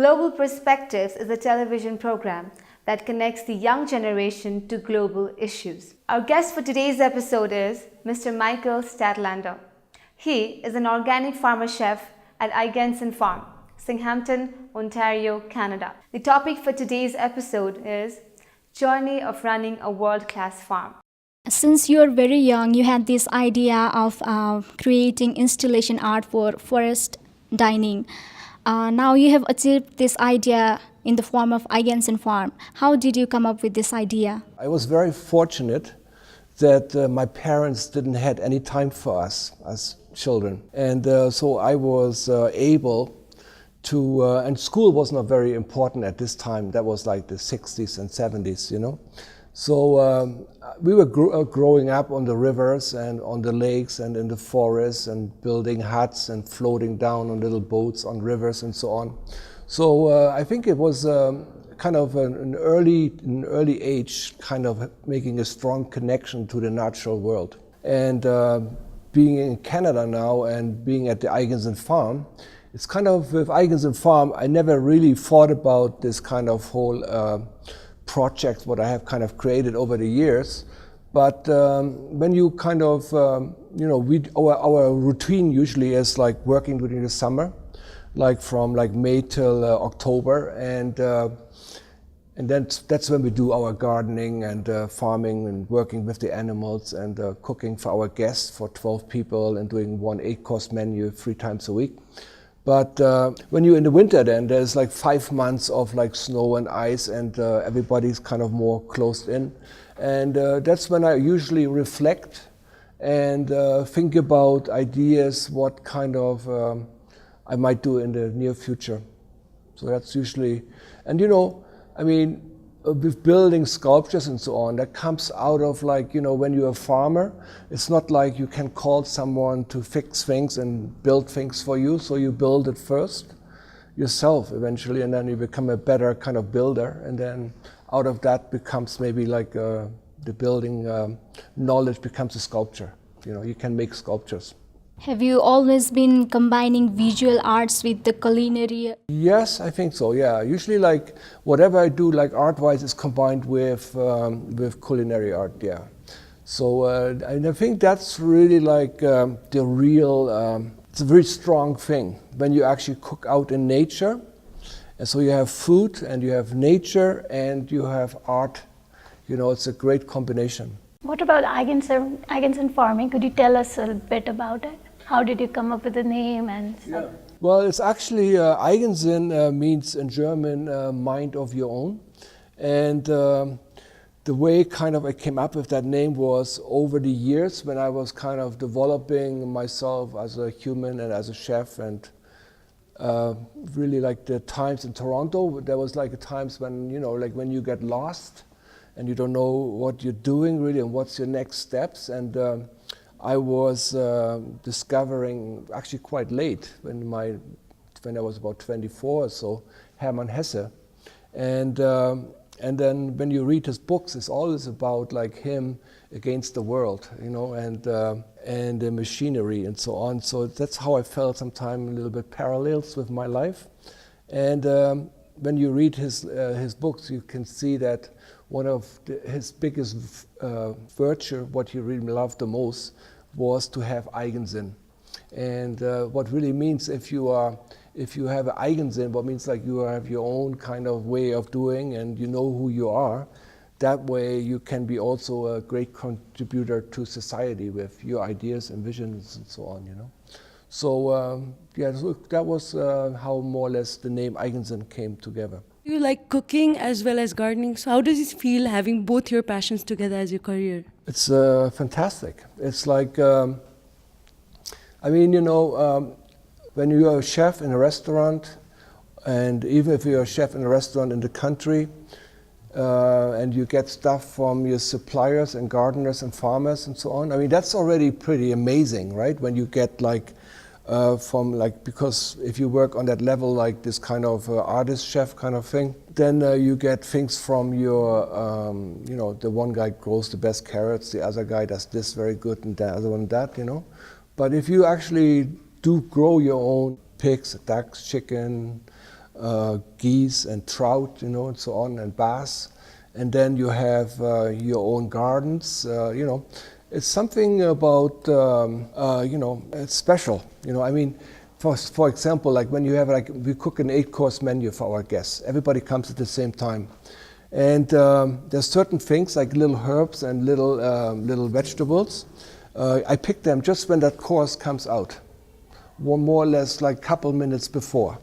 Global Perspectives is a television program that connects the young generation to global issues. Our guest for today's episode is Mr. Michael STADTLÄNDER. He is an organic farmer chef at Eigensinn Farm, Singhampton, Ontario, Canada. The topic for today's episode is Journey of Running a World-Class Farm. Since you are very young, you had this idea of creating installation art for forest dining. Now you have achieved this idea in the form of Eigensinn Farm. How did you come up with this idea? I was very fortunate that my parents didn't have any time for us as children. And so I was able to, and school was not very important at this time. That was like the 60s and 70s, you know. So we were growing up on the rivers and on the lakes and in the forests and building huts and floating down on little boats on rivers and so on. So I think it was kind of an early age kind of making a strong connection to the natural world. And being in Canada now and being at the Eigensinn Farm, it's kind of, with Eigensinn Farm, I never really thought about this kind of whole project what I have kind of created over the years. But when you kind of, you know, our routine usually is like working during the summer, like from like May till October, and then that's when we do our gardening and farming and working with the animals and cooking for our guests for 12 people and doing one 8-course menu 3 times a week. But when you're in the winter, then there's like 5 months of like snow and ice, and everybody's kind of more closed in. And that's when I usually reflect and think about ideas, what kind of I might do in the near future. So that's usually, and you know, I mean, with building sculptures and so on, that comes out of like, you know, when you're a farmer, it's not like you can call someone to fix things and build things for you. So you build it first yourself eventually, and then you become a better kind of builder. And then out of that becomes maybe like the building knowledge becomes a sculpture. You know, you can make sculptures. Have you always been combining visual arts with the culinary? Yes, I think so, yeah. Usually like whatever I do like art-wise is combined with culinary art, yeah. So and I think that's really like the real, it's a very strong thing when you actually cook out in nature. And so you have food and you have nature and you have art. You know, it's a great combination. What about Eigensinn farming? Could you tell us a bit about it? How did you come up with the name and stuff? Yeah. Well, it's actually Eigensinn means in German mind of your own. And the way kind of I came up with that name was over the years when I was kind of developing myself as a human and as a chef, and really like the times in Toronto, there was like times when, you know, like when you get lost and you don't know what you're doing really and what's your next steps. And I was discovering actually quite late when I was about 24 or so, Hermann Hesse. And then when you read his books, it's always about like him against the world, you know, and the machinery and so on. So that's how I felt sometimes a little bit parallels with my life. And when you read his books, you can see that one of his biggest virtue, what he really loved the most, was to have Eigensinn. And what really means if you have an Eigensinn, what means like you have your own kind of way of doing and you know who you are, that way you can be also a great contributor to society with your ideas and visions and so on, you know. So yeah, so that was how more or less the name Eigensinn came together. You like cooking as well as gardening. So how does it feel having both your passions together as your career? It's fantastic. It's like, I mean, you know, when you're a chef in a restaurant, and even if you're a chef in a restaurant in the country, and you get stuff from your suppliers and gardeners and farmers and so on, I mean, that's already pretty amazing, right? When you get like, from like, because if you work on that level, like this kind of artist chef kind of thing, then you get things from your, you know, the one guy grows the best carrots, the other guy does this very good, and the other one that, you know. But if you actually do grow your own pigs, ducks, chicken, geese and trout, you know, and so on, and bass. And then you have your own gardens, you know. It's something about, you know, it's special. You know, I mean, for example, like when you have, like, we cook an 8-course menu for our guests. Everybody comes at the same time. And there's certain things like little herbs and little vegetables. I pick them just when that course comes out, more or less like a couple minutes before.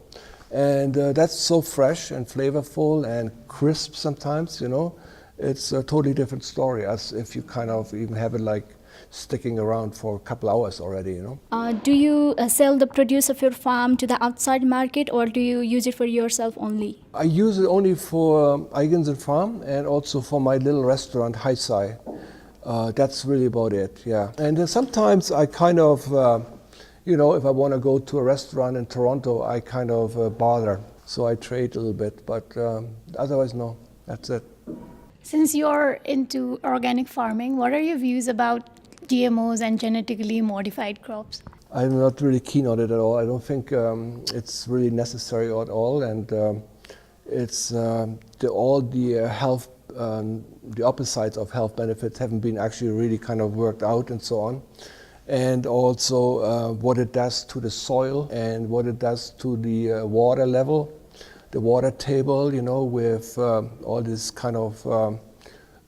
And that's so fresh and flavorful and crisp sometimes, you know. It's a totally different story as if you kind of even have it like sticking around for a couple hours already, you know. Do you sell the produce of your farm to the outside market, or do you use it for yourself only? I use it only for Eigensinn Farm and also for my little restaurant, Haisai. That's really about it, yeah. And sometimes I kind of, you know, if I want to go to a restaurant in Toronto, I kind of bother. So I trade a little bit, but otherwise, no, that's it. Since you're into organic farming, what are your views about GMOs and genetically modified crops? I'm not really keen on it at all. I don't think it's really necessary at all, and it's all the health, the opposites of health benefits haven't been actually really kind of worked out and so on. And also what it does to the soil and what it does to the water level, the water table, you know, with all this kind of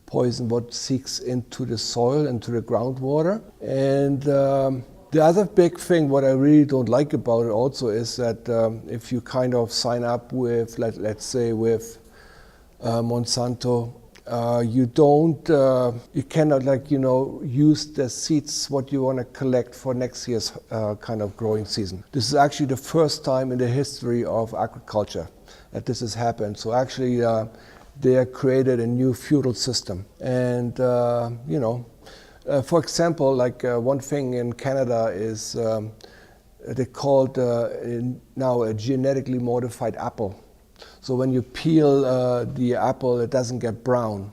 poison what seeks into the soil, into the groundwater. And the other big thing, what I really don't like about it also is that if you kind of sign up with, let's say with Monsanto, you cannot, like, you know, use the seeds what you want to collect for next year's kind of growing season. This is actually the first time in the history of agriculture that this has happened. So actually they have created a new feudal system. And, you know, for example, like one thing in Canada is they called now a genetically modified apple. So when you peel the apple, it doesn't get brown.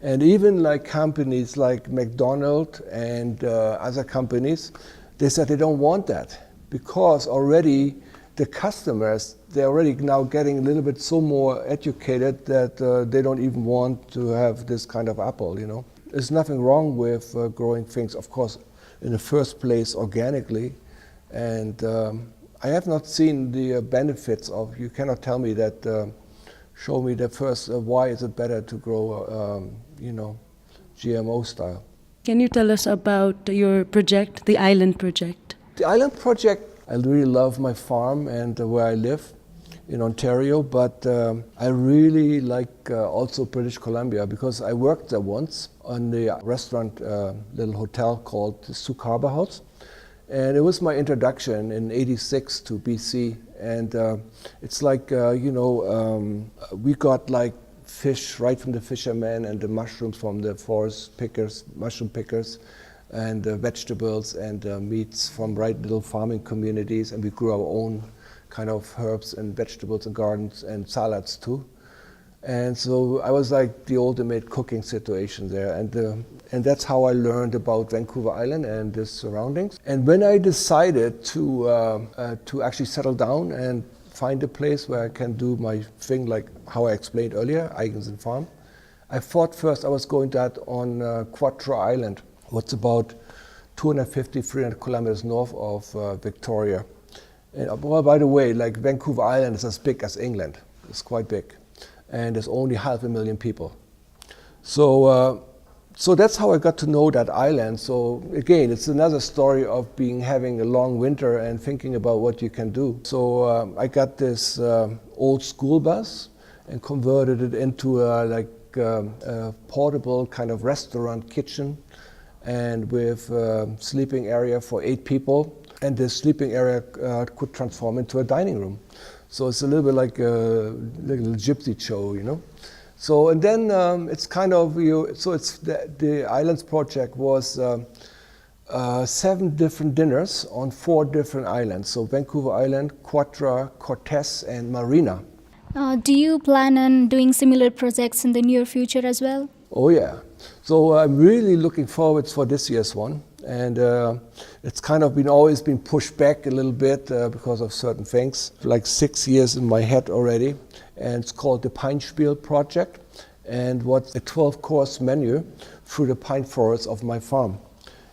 And even like companies like McDonald's and other companies, they said they don't want that because already the customers, they're already now getting a little bit so more educated that they don't even want to have this kind of apple, you know. There's nothing wrong with growing things, of course, in the first place organically. And I have not seen the benefits of, you cannot tell me that, show me the first, why is it better to grow, you know, GMO style. Can you tell us about your project, the Island Project? The Island Project, I really love my farm and where I live in Ontario, but I really like also British Columbia because I worked there once on the restaurant, little hotel called the Souk Harbor House. And it was my introduction in '86 to BC. And it's like, you know, we got like fish right from the fishermen and the mushrooms from the forest pickers, mushroom pickers, and vegetables and meats from right little farming communities. And we grew our own kind of herbs and vegetables and gardens and salads too. And so I was like the ultimate cooking situation there. And that's how I learned about Vancouver Island and the surroundings. And when I decided to actually settle down and find a place where I can do my thing, like how I explained earlier, Eigensinn Farm, I thought first I was going that on Quattro Island, what's about 250, 300 kilometers north of Victoria. And, well, by the way, like Vancouver Island is as big as England. It's quite big. And there's only 500,000 people. So so that's how I got to know that island. So again, it's another story of having a long winter and thinking about what you can do. So I got this old school bus and converted it into a portable kind of restaurant kitchen, and with sleeping area for 8 people. And the sleeping area could transform into a dining room. So it's a little bit like a little gypsy show, you know. So and then it's kind of so it's the Islands Project was 7 different dinners on 4 different islands. So Vancouver Island, Quatra, Cortes, and Marina. Do you plan on doing similar projects in the near future as well? Oh yeah. So I'm really looking forward for this year's one. and it's kind of always been pushed back a little bit because of certain things. Like 6 years in my head already, and it's called the Pine Spiel Project, and what's a 12-course menu through the pine forest of my farm.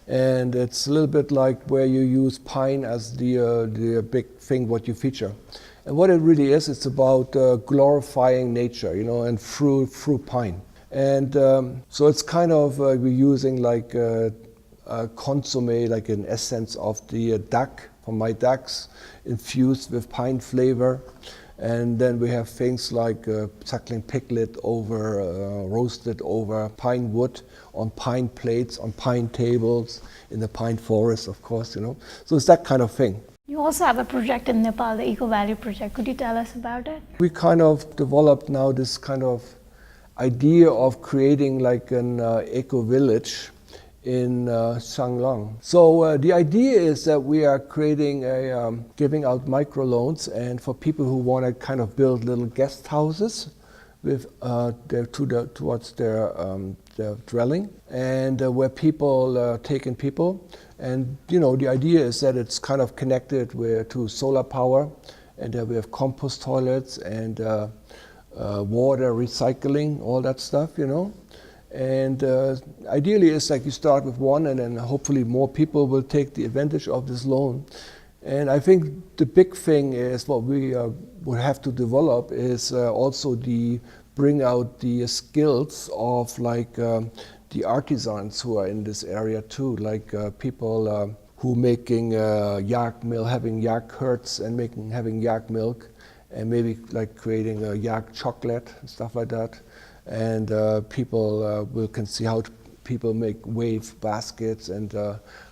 And it's a little bit like where you use pine as the big thing what you feature. And what it really is, it's about glorifying nature, you know, and through pine. And so it's kind of we're using like a consommé, like an essence of the duck from my ducks, infused with pine flavor. And then we have things like suckling piglet over, roasted over pine wood, on pine plates, on pine tables, in the pine forest, of course, you know. So it's that kind of thing. You also have a project in Nepal, the Eco Value Project. Could you tell us about it? We kind of developed now this kind of idea of creating like an eco-village in Changlong. So the idea is that we are creating giving out microloans, and for people who want to kind of build little guest houses with towards their dwelling, and where people take in people, and you know the idea is that it's kind of connected to solar power, and we have compost toilets and water recycling, all that stuff, you know. And ideally, it's like you start with one, and then hopefully more people will take the advantage of this loan. And I think the big thing is what we would have to develop is also bring out the skills of like the artisans who are in this area too, like people who making yak milk, having yak herds and having yak milk, and maybe like creating a yak chocolate and stuff like that. And people can see how people make wave baskets, and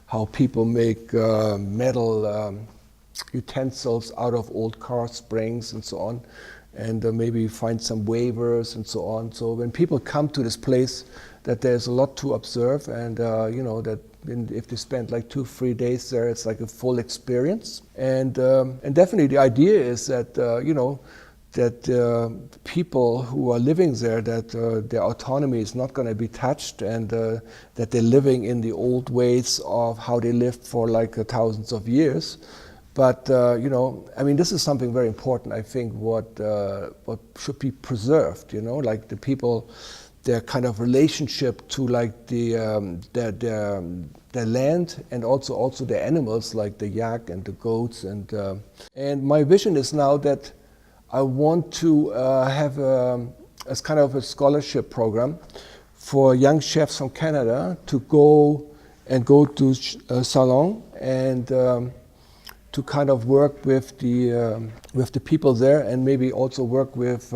how people make metal utensils out of old car springs and so on, and maybe find some wavers and so on. So when people come to this place, that there's a lot to observe, and you know that if they spend like 2-3 days there, it's like a full experience. And definitely the idea is that you know, that people who are living there, that their autonomy is not going to be touched, and that they're living in the old ways of how they lived for like thousands of years. But you know, I mean, this is something very important. I think what should be preserved. You know, like the people, their kind of relationship to like their land, and also their animals, like the yak and the goats. And my vision is now that I want to have as kind of a scholarship program for young chefs from Canada to go to Salon, and to kind of work with the people there, and maybe also work with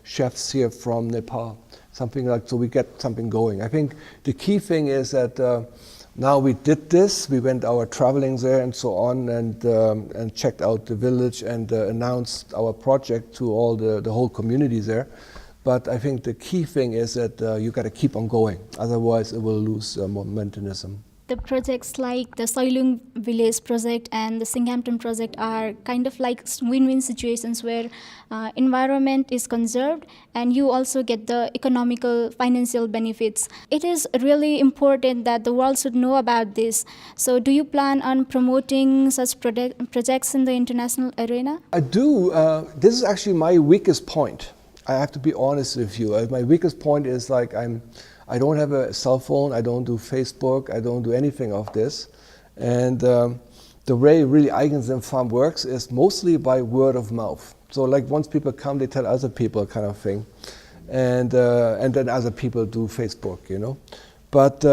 chefs here from Nepal, something like, so we get something going. I think the key thing is that now we did this, we went our traveling there and so on, and checked out the village, and announced our project to all the whole community there. But I think the key thing is that you got to keep on going, otherwise it will lose momentum. The projects like the Soilung Village project and the Singhampton project are kind of like win-win situations where environment is conserved and you also get the economical financial benefits. It is really important that the world should know about this. So do you plan on promoting such projects in the international arena? I do. This is actually my weakest point. I have to be honest with you. My weakest point is like I don't have a cell phone, I don't do Facebook, I don't do anything of this. And the way really Eigensinn Farm works is mostly by word of mouth. So like once people come, they tell other people kind of thing. And then other people do Facebook, you know. But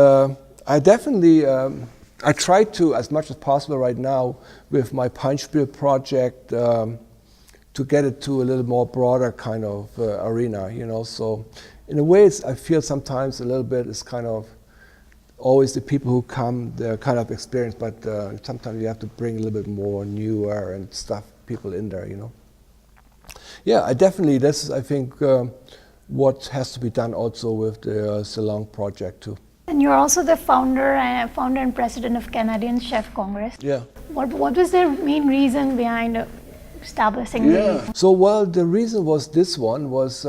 I definitely, I try to, as much as possible right now, with my Pine Spiel project, to get it to a little more broader kind of arena, you know. So in a way, I feel sometimes a little bit it's kind of always the people who come, they're kind of experienced, but sometimes you have to bring a little bit more newer and stuff people in there, you know. Yeah, I definitely, this is, I think, what has to be done also with the Ceylon project too. And you're also the founder and president of Canadian Chef Congress. Yeah. What was the main reason behind establishing So, well, the reason was this one was,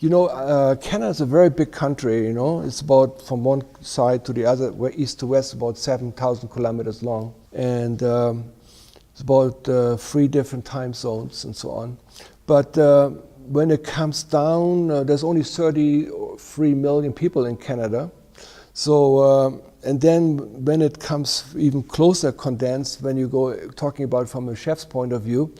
Canada is a very big country, It's about, from one side to the other, east to west, about 7,000 kilometers long. And it's about 3 different time zones and so on. But when it comes down, there's only 33 million people in Canada. So, and then when it comes even closer condensed, when you go talking about from a chef's point of view,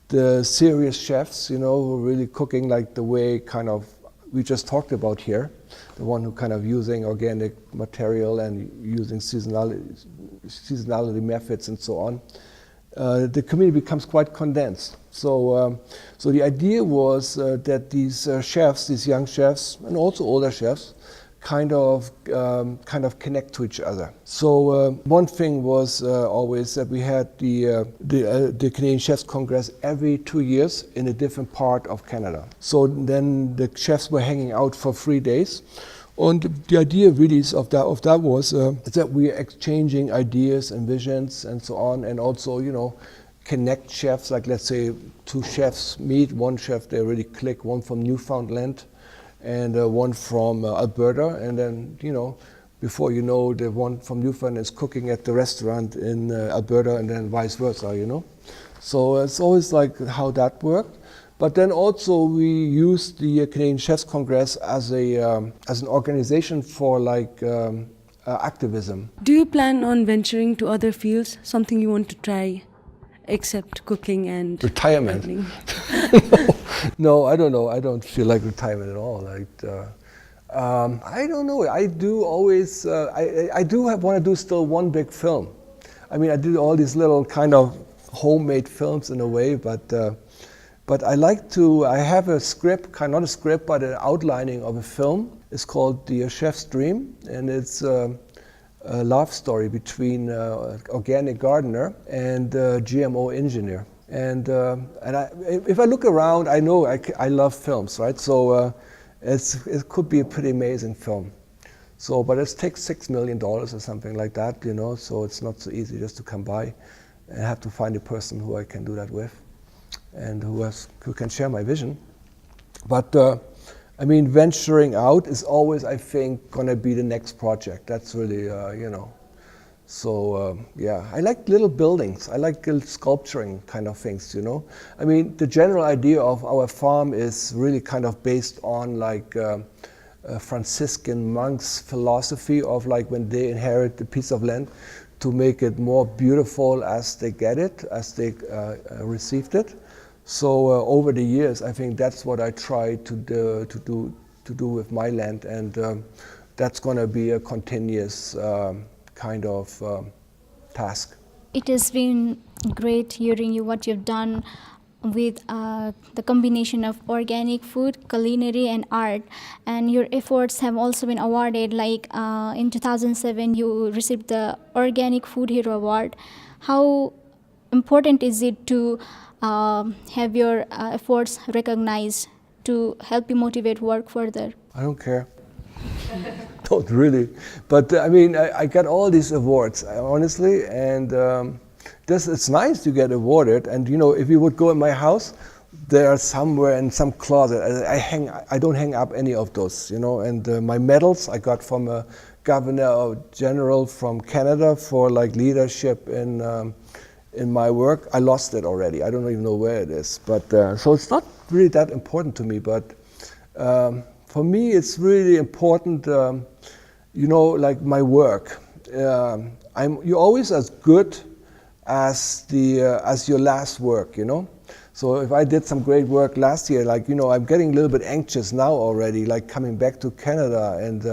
the serious chefs, who are really cooking like the way kind of we just talked about here, the one who kind of using organic material and using seasonality methods and so on, the community becomes quite condensed. So, so the idea was that these chefs, these young chefs, and also older chefs, kind of connect to each other. So one thing was always that we had the Canadian Chefs Congress every 2 years in a different part of Canada. So then the chefs were hanging out for 3 days. And the idea really of that was that we are exchanging ideas and visions and so on, and also, connect chefs, like let's say 2 chefs meet, one chef, they really click, one from Newfoundland, and one from Alberta, and then, before you know, the one from Newfoundland is cooking at the restaurant in Alberta, and then vice versa, So it's always like how that worked. But then also we used the Canadian Chefs Congress as an organization for activism. Do you plan on venturing to other fields, something you want to try, except cooking and retirement? gardening? No, I don't know. I don't feel like retirement at all. I don't know. I do always. I do want to do still one big film. I mean, I did all these little kind of homemade films in a way, but I like to. I have a script, not a script, but an outlining of a film. It's called The Chef's Dream, and it's a love story between organic gardener and GMO engineer. And if I look around, I know I love films, right? So it could be a pretty amazing film. So, but it takes $6 million or something like that, So it's not so easy just to come by. I have to find a person who I can do that with, and who can share my vision. But venturing out is always, I think, going to be the next project. That's really, So, I like little buildings. I like sculpturing kind of things, the general idea of our farm is really kind of based on Franciscan monks' philosophy of when they inherit a piece of land, to make it more beautiful as they get it, as they received it. So over the years, I think that's what I try to do with my land, and that's going to be a continuous kind of task. It has been great hearing you what you've done with the combination of organic food, culinary and art, and your efforts have also been awarded. In 2007 you received the Organic Food Hero Award. How important is it to have your efforts recognized to help you motivate work further? I don't care. Don't really. But I got all these awards, honestly, and it's nice to get awarded. And if you would go in my house, they are somewhere in some closet. I don't hang up any of those, And my medals I got from a Governor General from Canada for leadership in my work. I lost it already. I don't even know where it is. But so it's not really that important to me. But for me, it's really important. My work. You're always as good as your last work. So if I did some great work last year, I'm getting a little bit anxious now already, coming back to Canada, and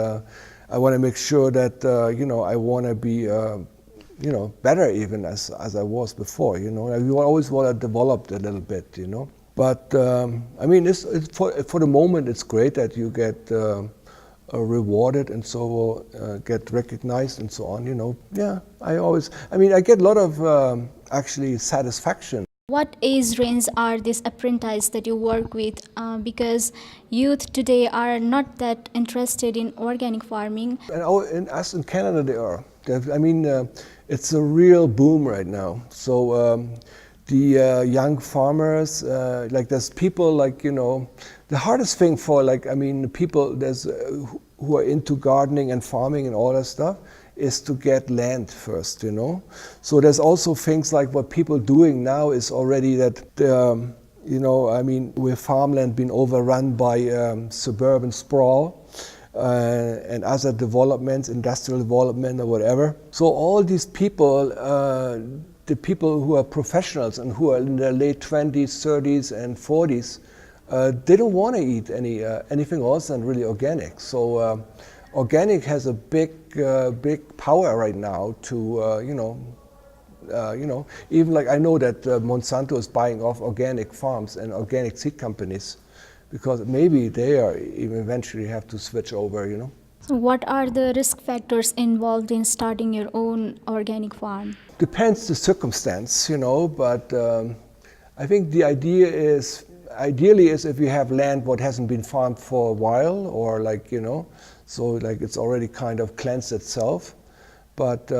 I want to make sure that I want to be better even as I was before. You always want to develop a little bit. But it's for the moment, it's great that you get rewarded and so get recognized and so on. I get a lot of actually satisfaction. What age range are these apprentices that you work with? Because youth today are not that interested in organic farming. And us in Canada, they are. It's a real boom right now. So the young farmers, like there's people like, the hardest thing for people who are into gardening and farming and all that stuff is to get land first, So there's also things like what people doing now is already that, with farmland being overrun by suburban sprawl and other developments, industrial development or whatever. So all these people, the people who are professionals and who are in their late 20s, 30s and 40s, they don't want to eat anything else than really organic. So organic has a big power right now to, even like I know that Monsanto is buying off organic farms and organic seed companies because maybe they are even eventually have to switch over, So what are the risk factors involved in starting your own organic farm? Depends the circumstance, but I think the ideally is if you have land what hasn't been farmed for a while or so like it's already kind of cleansed itself. But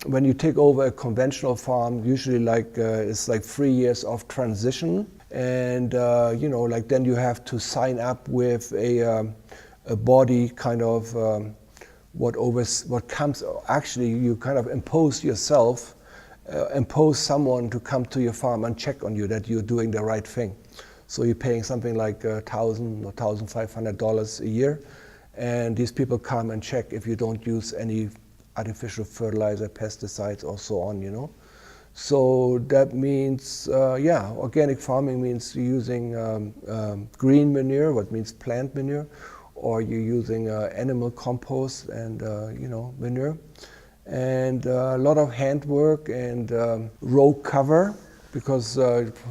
when you take over a conventional farm, usually it's like 3 years of transition, and then you have to sign up with a body kind of what comes. Actually, you kind of impose yourself, impose someone to come to your farm and check on you that you're doing the right thing. So you're paying something like $1,000 or $1,500 a year, and these people come and check if you don't use any artificial fertilizer, pesticides, or so on, So that means, organic farming means using green manure, what means plant manure, or you're using animal compost and, manure. And a lot of handwork and row cover, because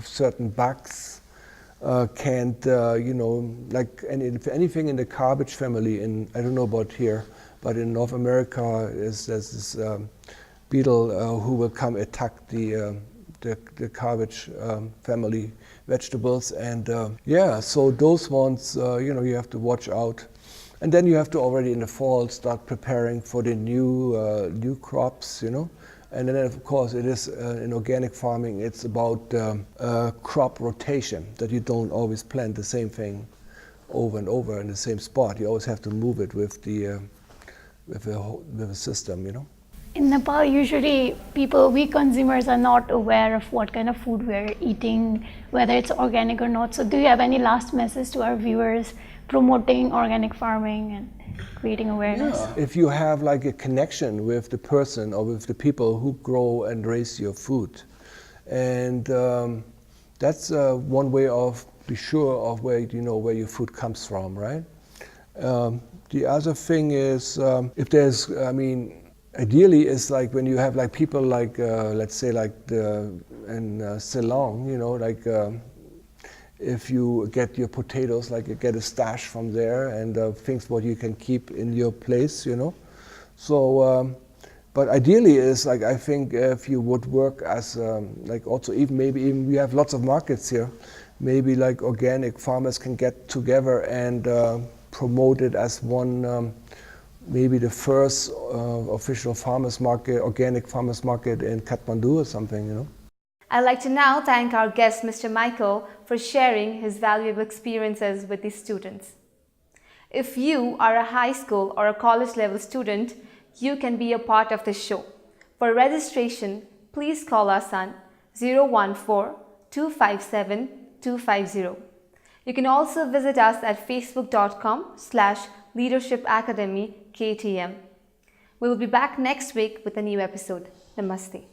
certain bugs can't, anything in the cabbage family, I don't know about here, but in North America, there's this beetle who will come attack the cabbage family vegetables, and so those ones, you have to watch out, and then you have to already in the fall start preparing for the new crops, and then of course it is in organic farming. It's about crop rotation, that you don't always plant the same thing over and over in the same spot. You always have to move it with the with a system, In Nepal, usually we consumers are not aware of what kind of food we're eating, whether it's organic or not. So do you have any last message to our viewers promoting organic farming and creating awareness? Yeah. If you have like a connection with the person or with the people who grow and raise your food, and that's one way of be sure of where your food comes from, right? The other thing is, if there's, ideally is like when you have like people like, let's say like in Ceylon, if you get your potatoes, like you get a stash from there and things what you can keep in your place, So, but ideally is like, I think if you would work as also maybe even we have lots of markets here, maybe like organic farmers can get together and promote it as one, maybe the first official farmers market, organic farmers market in Kathmandu or something, I'd like to now thank our guest, Mr. Michael, for sharing his valuable experiences with the students. If you are a high school or a college level student, you can be a part of the show. For registration, please call us on 014-257-250. You can also visit us at facebook.com/leadershipacademy KTM. We will be back next week with a new episode. Namaste.